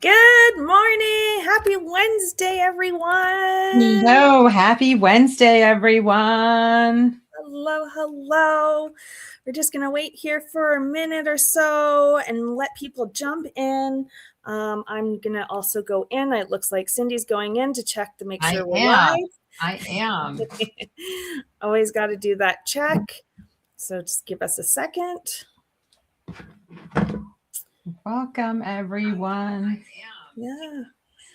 Good morning. Happy Wednesday, everyone. Hello, happy Wednesday, everyone. Hello, hello. We're just going to wait here for a minute or so and let people jump in. I'm going to also go in. It looks like Cindy's going in to check to make sure we're live. I am. Always got to do that check. So just give us a second. Welcome, everyone. Yeah.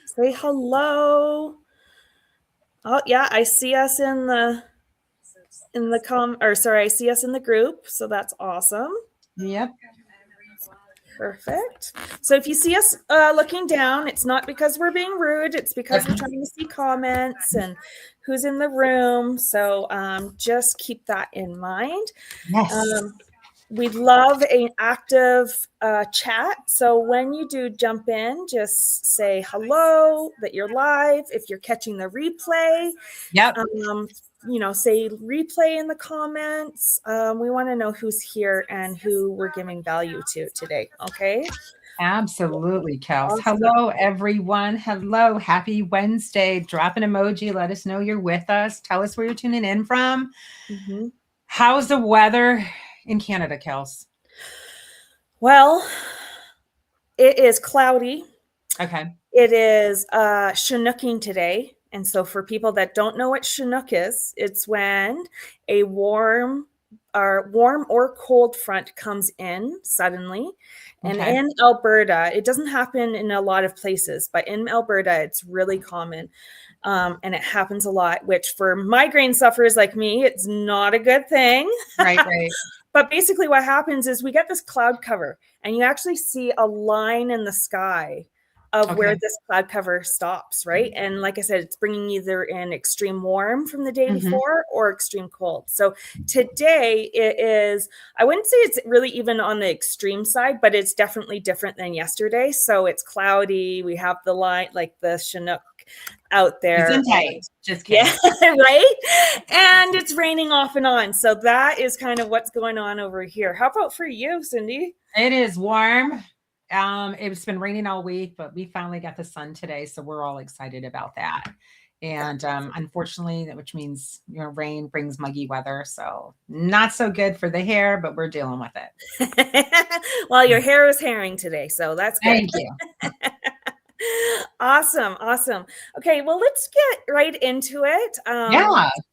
Say hello. Oh, yeah, I see us in the I see us in the group. So that's awesome. Yep. Perfect. So if you see us looking down, it's not because we're being rude. It's because we're trying to see comments and who's in the room. So just keep that in mind. Yes. We'd love an active chat. So when you do jump in, just say hello, that you're live. If you're catching the replay, Yep. Say replay in the comments. We want to know who's here and who we're giving value to today. Okay. Absolutely, Kels. Awesome. Hello, everyone. Hello. Happy Wednesday. Drop an emoji. Let us know you're with us. Tell us where you're tuning in from. Mm-hmm. How's the weather in Canada, Kels? Well, it is cloudy. Okay. It is Chinooking today. And so for people that don't know what Chinook is, it's when a warm or cold front comes in suddenly. And in Alberta, it doesn't happen in a lot of places, but in Alberta, it's really common. And it happens a lot, which for migraine sufferers like me, it's not a good thing. Right. But basically what happens is we get this cloud cover and you actually see a line in the sky of where this cloud cover stops, right? And like I said, it's bringing either in extreme warm from the day before or extreme cold. So today it is, I wouldn't say it's really even on the extreme side, but it's definitely different than yesterday. So it's cloudy. We have the line, like the Chinook out there. Just kidding. Yeah, right? And it's raining off and on. So that is kind of what's going on over here. How about for you, Cindy? It is warm. It's been raining all week, but we finally got the sun today, so we're all excited about that. And unfortunately, which means rain brings muggy weather, so not so good for the hair, but we're dealing with it. Well, your hair is herring today, so that's good. Thank you. Awesome. Okay, well, let's get right into it.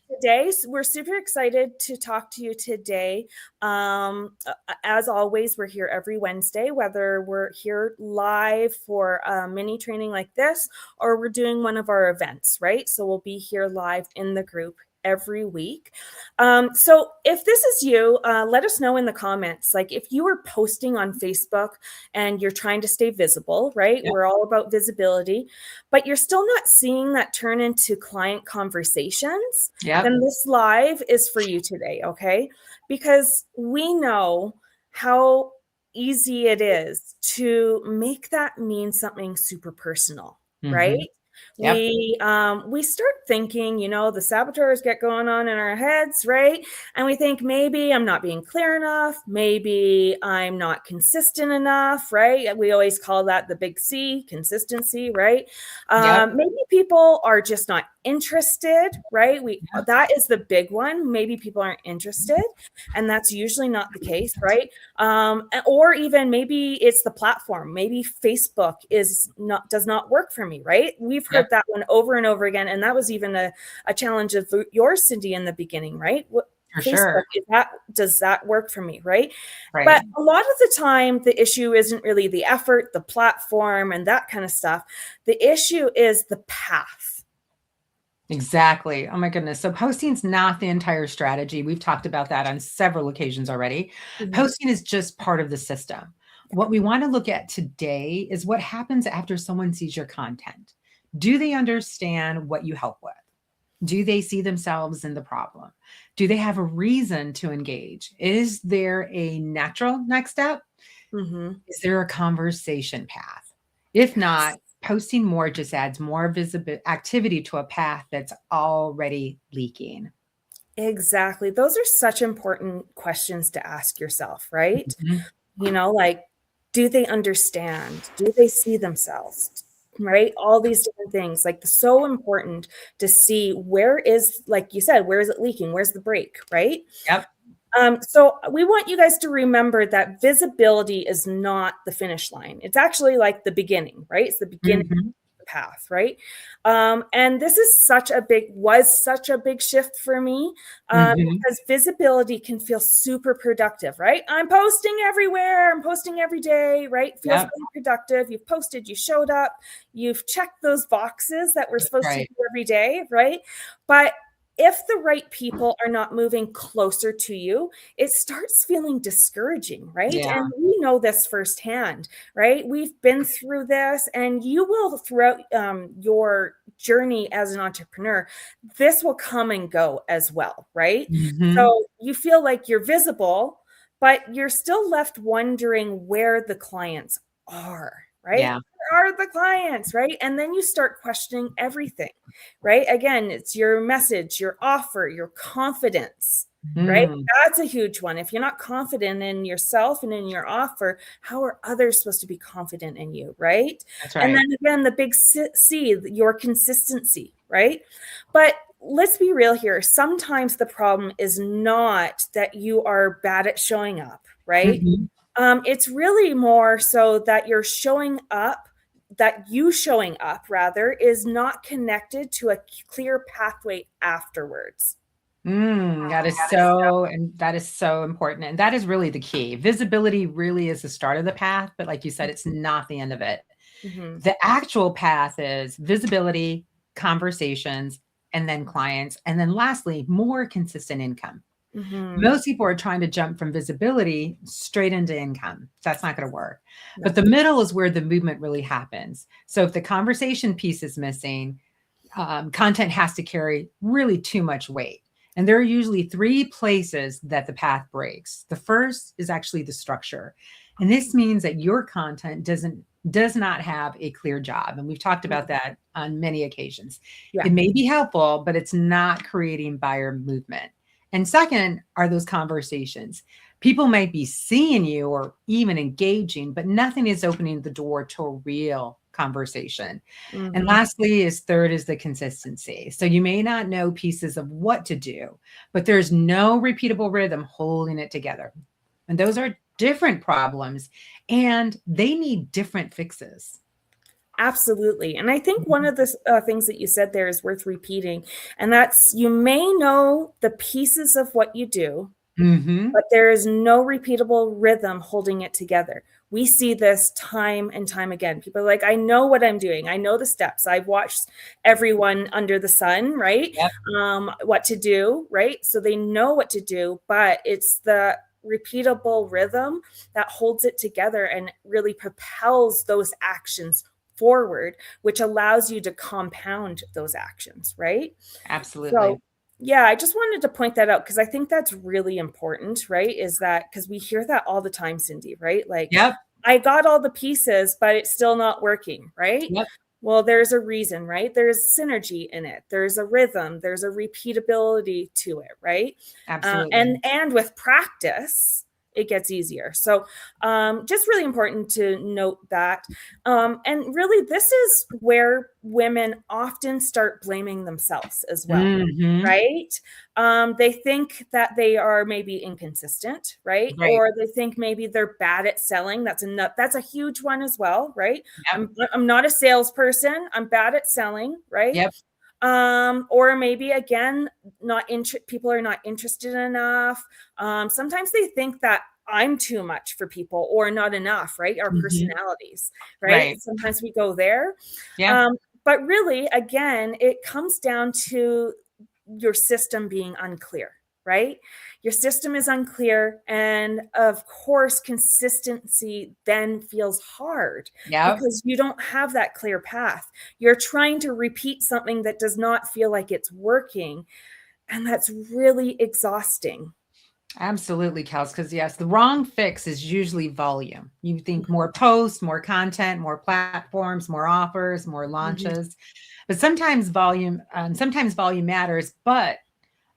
Today, we're super excited to talk to you today. As always, we're here every Wednesday, whether we're here live for a mini training like this, or we're doing one of our events, right? So we'll be here live in the group every week. So if this is you, let us know in the comments. Like if you are posting on Facebook and you're trying to stay visible, right? We're all about visibility, but you're still not seeing that turn into client conversations. Then this live is for you today, okay? Because we know how easy it is to make that mean something super personal, right? We start thinking, the saboteurs get going on in our heads, right? And we think maybe I'm not being clear enough. Maybe I'm not consistent enough, right? We always call that the big C, consistency, right? Maybe people are just not interested, right? That is the big one. Maybe people aren't interested, and that's usually not the case, right? Or even maybe it's the platform. Maybe Facebook does not work for me, right? We've heard that one over and over again, and that was even a challenge of yours, Cindy, in the beginning, right? Facebook, does that work for me, right? But a lot of the time, the issue isn't really the effort, the platform, and that kind of stuff. The issue is the path. Exactly. Oh my goodness. So posting's not the entire strategy. We've talked about that on several occasions already. Posting is just part of the system. What we want to look at today is what happens after someone sees your content. Do they understand what you help with? Do they see themselves in the problem? Do they have a reason to engage? Is there a natural next step? Is there a conversation path? If not, posting more just adds more visible activity to a path that's already leaking. Exactly. Those are such important questions to ask yourself, right? Like, Do they understand? Do they see themselves? Right? All these different things. Like, so important to see where is, like you said, where is it leaking? Where's the break? Right? Yep. So we want you guys to remember that visibility is not the finish line. It's actually like the beginning, right? It's the beginning Mm-hmm. path, right? And this is such a big shift for me, Mm-hmm. because visibility can feel super productive, right? I'm posting everywhere, I'm posting every day, right? Feels Yep. really productive. You've posted, you showed up, you've checked those boxes that we're That's supposed to right. do every day, right? But if the right people are not moving closer to you, it starts feeling discouraging, right? Yeah. And we know this firsthand, right? We've been through this, and you will throughout your journey as an entrepreneur, this will come and go as well, right? Mm-hmm. So you feel like you're visible, but you're still left wondering where the clients are, right? Yeah. Where are the clients, right? And then you start questioning everything, right? Again, it's your message, your offer, your confidence, right? Mm. That's a huge one. If you're not confident in yourself and in your offer, how are others supposed to be confident in you, right? That's And right. then again, the big C, your consistency, right? But let's be real here. Sometimes the problem is not that you are bad at showing up, right? Mm-hmm. It's really more so that you're showing up, that you showing up rather is not connected to a clear pathway afterwards. That is so important. And that is really the key. Visibility really is the start of the path, but like you said, it's not the end of it. Mm-hmm. The actual path is visibility, conversations, and then clients. And then lastly, more consistent income. Mm-hmm. Most people are trying to jump from visibility straight into income. That's not going to work. No. But the middle is where the movement really happens. So if the conversation piece is missing, content has to carry really too much weight. And there are usually three places that the path breaks. The first is actually the structure. And this means that your content does not have a clear job. And we've talked about that on many occasions. Yeah. It may be helpful, but it's not creating buyer movement. And second are those conversations. People might be seeing you or even engaging, but nothing is opening the door to a real conversation. Mm-hmm. And lastly is third is the consistency. So you may not know pieces of what to do, but there's no repeatable rhythm holding it together. And those are different problems and they need different fixes. Absolutely. And I think one of the things that you said there is worth repeating. And that's, you may know the pieces of what you do, Mm-hmm. but there is no repeatable rhythm holding it together. We see this time and time again. People are like, I know what I'm doing. I know the steps. I've watched everyone under the sun, right? Yep. What to do, right? So they know what to do, but it's the repeatable rhythm that holds it together and really propels those actions forward, which allows you to compound those actions, right? Absolutely. So yeah, I just wanted to point that out because I think that's really important, right? Is that because we hear that all the time, Cindy, right? Like, Yep. I got all the pieces, but it's still not working, right? Yep. Well, there's a reason, right? There's synergy in it. There's a rhythm. There's a repeatability to it, right? Absolutely. And with practice, it gets easier. So just really important to note that. And really, this is where women often start blaming themselves as well. Mm-hmm. Right? They think that they are maybe inconsistent, right? Right. Or they think maybe they're bad at selling. That's a huge one as well, right? Yep. I'm not a salesperson. I'm bad at selling, right? Yep. Or maybe again, people are not interested enough. Sometimes they think that I'm too much for people or not enough, right? Our Mm-hmm. personalities, right? Right. Sometimes we go there. Yeah. But really, again, it comes down to your system being unclear, right? Your system is unclear. And of course, consistency then feels hard Yep. because you don't have that clear path. You're trying to repeat something that does not feel like it's working. And that's really exhausting. Absolutely, Kels, because yes, the wrong fix is usually volume. You think more posts, more content, more platforms, more offers, more Mhm. launches. But sometimes volume matters, but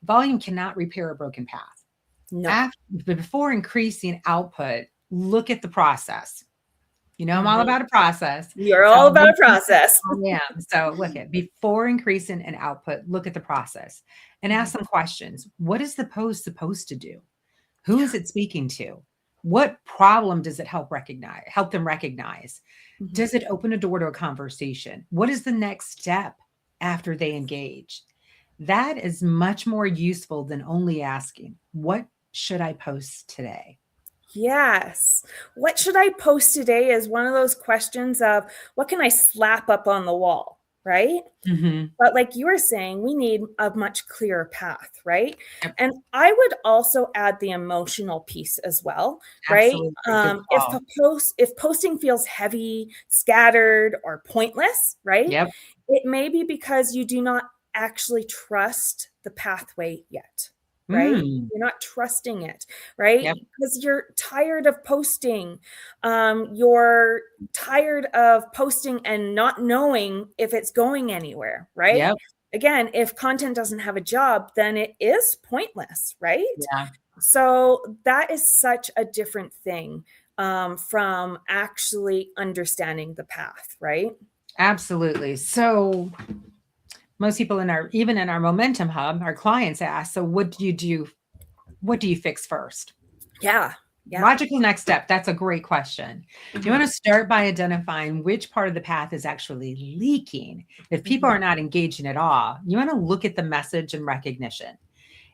volume cannot repair a broken path. No. Before increasing output, look at the process. I'm all about a process. You're So all about a process. I am. So look at before increasing an output, look at the process and ask some questions. What is the post supposed to do? Who is it speaking to? What problem does it help them recognize? Does it open a door to a conversation? What is the next step after they engage? That is much more useful than only asking, what should I post today? Yes. What should I post today is one of those questions of what can I slap up on the wall, right? But like you were saying, we need a much clearer path, right? Yep. And I would also add the emotional piece as well, right? If posting feels heavy, scattered, or pointless, right? Yep. It may be because you do not actually trust the pathway yet. Right? You're not trusting it, right? Yep. Because you're tired of posting. You're tired of posting and not knowing if it's going anywhere, right? Yep. Again, if content doesn't have a job, then it is pointless, right? Yeah. So that is such a different thing from actually understanding the path, right? Absolutely. So most people even in our momentum hub, our clients ask, so what do you do? What do you fix first? Yeah. Logical next step. That's a great question. You want to start by identifying which part of the path is actually leaking. If people are not engaging at all, you want to look at the message and recognition.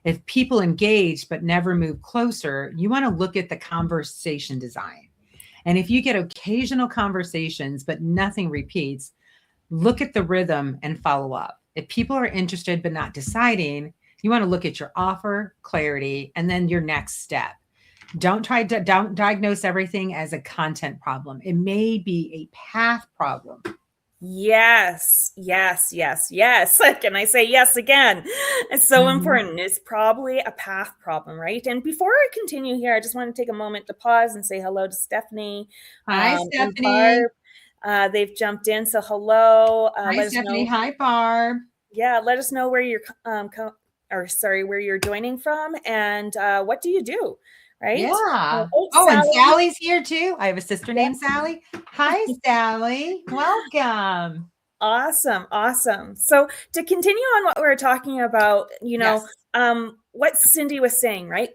If people engage but never move closer, you want to look at the conversation design. And if you get occasional conversations but nothing repeats, look at the rhythm and follow up. If people are interested but not deciding, you want to look at your offer, clarity, and then your next step. Don't diagnose everything as a content problem. It may be a path problem. Yes. Can I say yes again? It's so important. It's probably a path problem, right? And before I continue here, I just want to take a moment to pause and say hello to Stephanie. Hi, Stephanie. Barb. They've jumped in, so hello. Hi, Stephanie. Hi, Barb. Yeah, let us know where you're where you're joining from and what do you do? Right? Yeah. And Sally's here too. I have a sister named Sally. Hi, Sally. Welcome. Awesome. So to continue on what we were talking about, what Cindy was saying, right?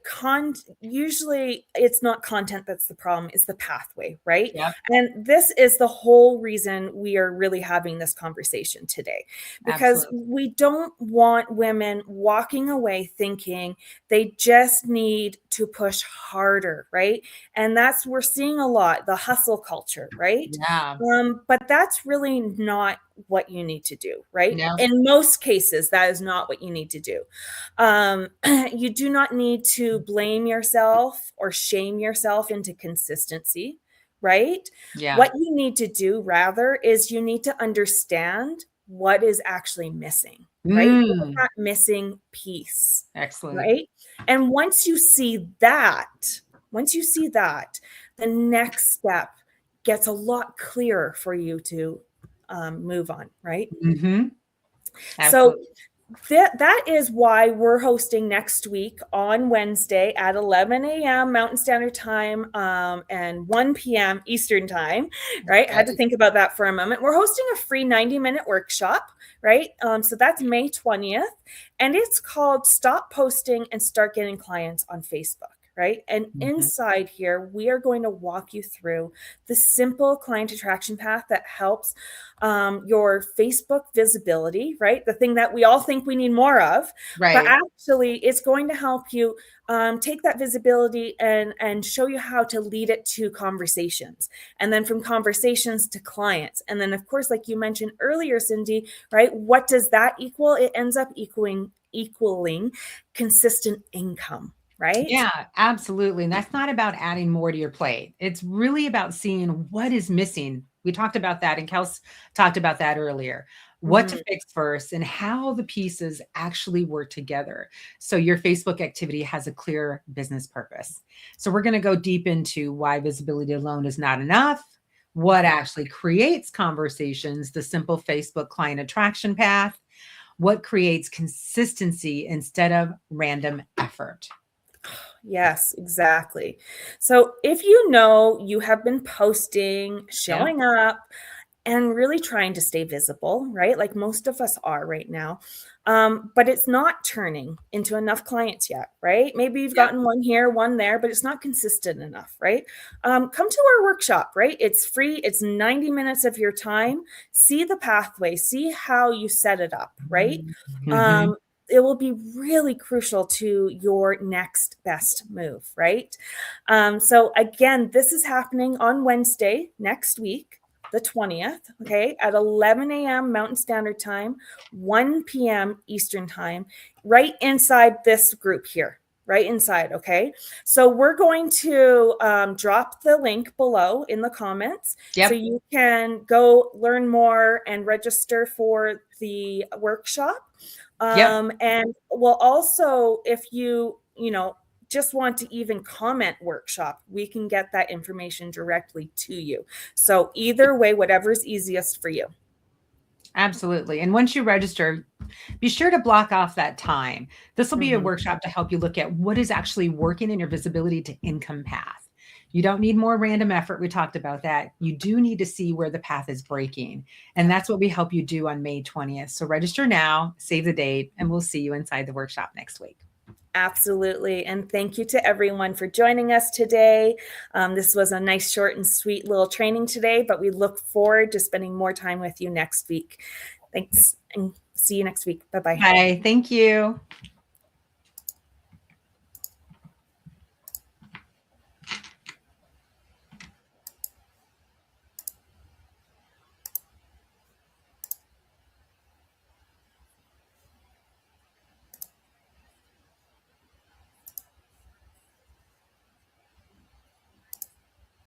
Usually it's not content that's the problem, it's the pathway, right? Yep. And this is the whole reason we are really having this conversation today, because we don't want women walking away thinking they just need to push harder, right? And we're seeing a lot, the hustle culture, right? Yeah. But that's really not what you need to do, right? No. In most cases, that is not what you need to do. You do not need to blame yourself or shame yourself into consistency, right? Yeah. What you need to do rather is you need to understand what is actually missing, right? That missing piece. Excellent. Right? And once you see that, the next step gets a lot clearer for you to move on, right? So that is why we're hosting next week on Wednesday at 11 a.m. Mountain Standard Time and 1 p.m. Eastern Time, right? I had to think about that for a moment. We're hosting a free 90-minute workshop, right? So that's May 20th, and it's called Stop Posting and Start Getting Clients on Facebook. Right? And inside here, we are going to walk you through the simple client attraction path that helps your Facebook visibility, right? The thing that we all think we need more of, right? But actually it's going to help you take that visibility and show you how to lead it to conversations. And then from conversations to clients. And then of course, like you mentioned earlier, Cindy, right? What does that equal? It ends up equaling consistent income. Right? Yeah, absolutely. And that's not about adding more to your plate. It's really about seeing what is missing. We talked about that, and Kelsey talked about that earlier. What to fix first and how the pieces actually work together. So your Facebook activity has a clear business purpose. So we're going to go deep into why visibility alone is not enough, what actually creates conversations, the simple Facebook client attraction path, what creates consistency instead of random effort. Yes, exactly. So if you know you have been posting, showing up, and really trying to stay visible, right? Like most of us are right now. But it's not turning into enough clients yet, right? Maybe you've gotten one here, one there, but it's not consistent enough, right? Come to our workshop, right? It's free, it's 90 minutes of your time. See the pathway, see how you set it up, right? Mm-hmm. It will be really crucial to your next best move, right? So, again, this is happening on Wednesday next week, the 20th, okay, at 11 a.m. Mountain Standard Time, 1 p.m. Eastern Time, right inside this group here, right inside, okay? So we're going to drop the link below in the comments so you can go learn more and register for the workshop. And we'll also, if you just want to even comment workshop, we can get that information directly to you. So either way, whatever's easiest for you. Absolutely. And once you register, be sure to block off that time. This will be a workshop to help you look at what is actually working in your visibility to income path. You don't need more random effort. We talked about that. You do need to see where the path is breaking. And that's what we help you do on May 20th. So register now, save the date, and we'll see you inside the workshop next week. Absolutely. And thank you to everyone for joining us today. This was a nice, short and sweet little training today, but we look forward to spending more time with you next week. Thanks, and see you next week. Bye-bye. Bye. Thank you.